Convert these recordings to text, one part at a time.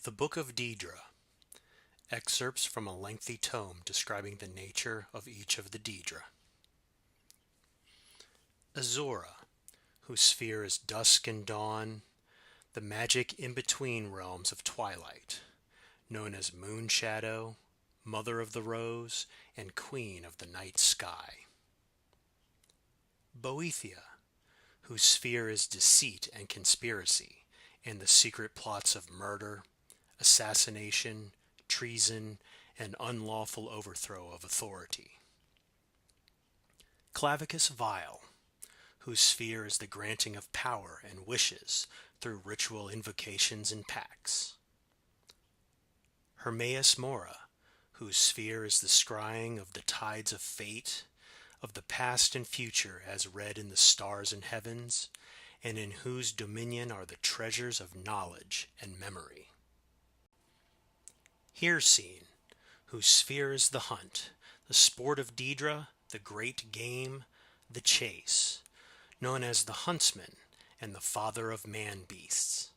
The Book of Daedra. Excerpts from a lengthy tome describing the nature of each of the Daedra. Azora, whose sphere is dusk and dawn, the magic in-between realms of twilight, known as Moon Shadow, Mother of the Rose, and Queen of the Night Sky. Boethia, whose sphere is deceit and conspiracy, and the secret plots of murder, assassination, treason, and unlawful overthrow of authority. Clavicus Vile, whose sphere is the granting of power and wishes through ritual invocations and pacts. Hermaeus Mora, whose sphere is the scrying of the tides of fate, of the past and future as read in the stars and heavens, and in whose dominion are the treasures of knowledge and memory. Hircine, whose sphere is the hunt, the sport of Daedra, the great game, the chase, known as the huntsman and the father of man-beasts.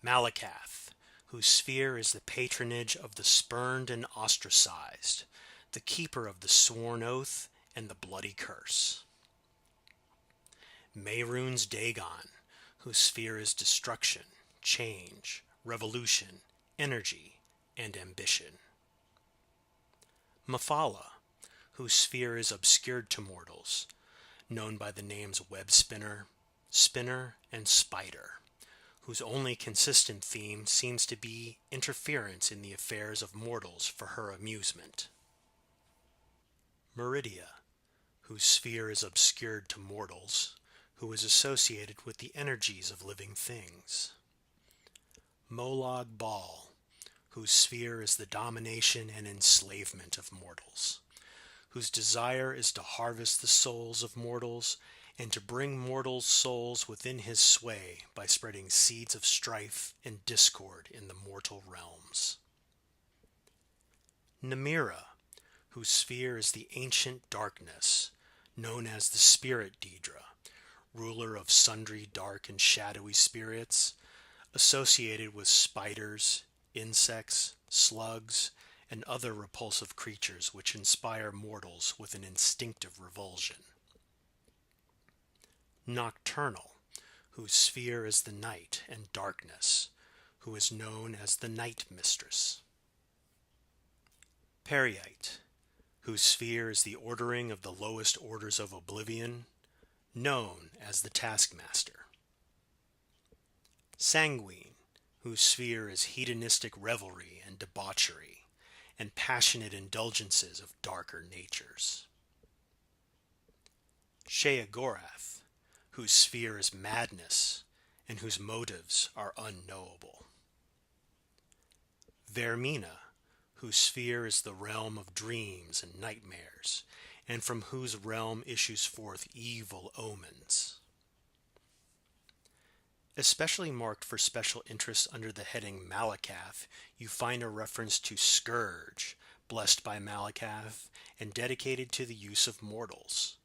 Malakath, whose sphere is the patronage of the spurned and ostracized, the keeper of the sworn oath and the bloody curse. Mehrunes Dagon, whose sphere is destruction, change, revolution, energy, and ambition. Mephala, whose sphere is obscured to mortals, known by the names web spinner, spinner, and spider, whose only consistent theme seems to be interference in the affairs of mortals for her amusement. Meridia, whose sphere is obscured to mortals, who is associated with the energies of living things. Molag Bal, whose sphere is the domination and enslavement of mortals, whose desire is to harvest the souls of mortals and to bring mortals' souls within his sway by spreading seeds of strife and discord in the mortal realms. Namira, whose sphere is the ancient darkness, known as the Spirit Daedra, ruler of sundry dark and shadowy spirits, associated with spiders, insects, slugs, and other repulsive creatures which inspire mortals with an instinctive revulsion. Nocturnal, whose sphere is the night and darkness, who is known as the Night Mistress. Periite, whose sphere is the ordering of the lowest orders of oblivion, known as the Taskmaster. Sanguine, whose sphere is hedonistic revelry and debauchery, and passionate indulgences of darker natures. Sheogorath, whose sphere is madness, and whose motives are unknowable. Vermina, whose sphere is the realm of dreams and nightmares, and from whose realm issues forth evil omens. Especially marked for special interest under the heading Malakath, you find a reference to Scourge, blessed by Malakath, and dedicated to the use of mortals.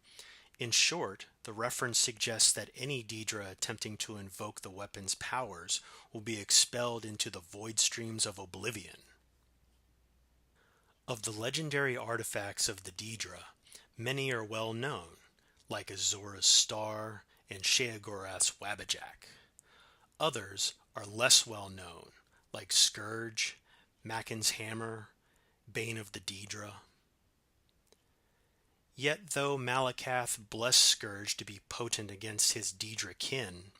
In short, the reference suggests that any Daedra attempting to invoke the weapon's powers will be expelled into the void streams of oblivion. Of the legendary artifacts of the Daedra, many are well known, like Azora's Star and Sheogorath's Wabbajack. Others are less well known, like Scourge, Makin's Hammer, Bane of the Daedra. Yet though Malakath blessed Scourge to be potent against his Daedra kin,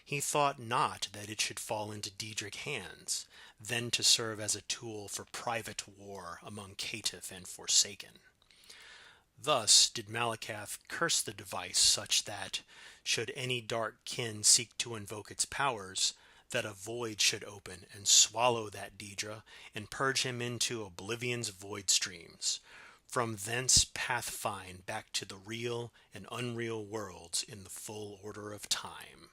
he thought not that it should fall into Daedric hands, then to serve as a tool for private war among caitiff and forsaken. Thus did Malakath curse the device such that, should any dark kin seek to invoke its powers, that a void should open and swallow that Daedra and purge him into oblivion's void streams, from thence path find back to the real and unreal worlds in the full order of time.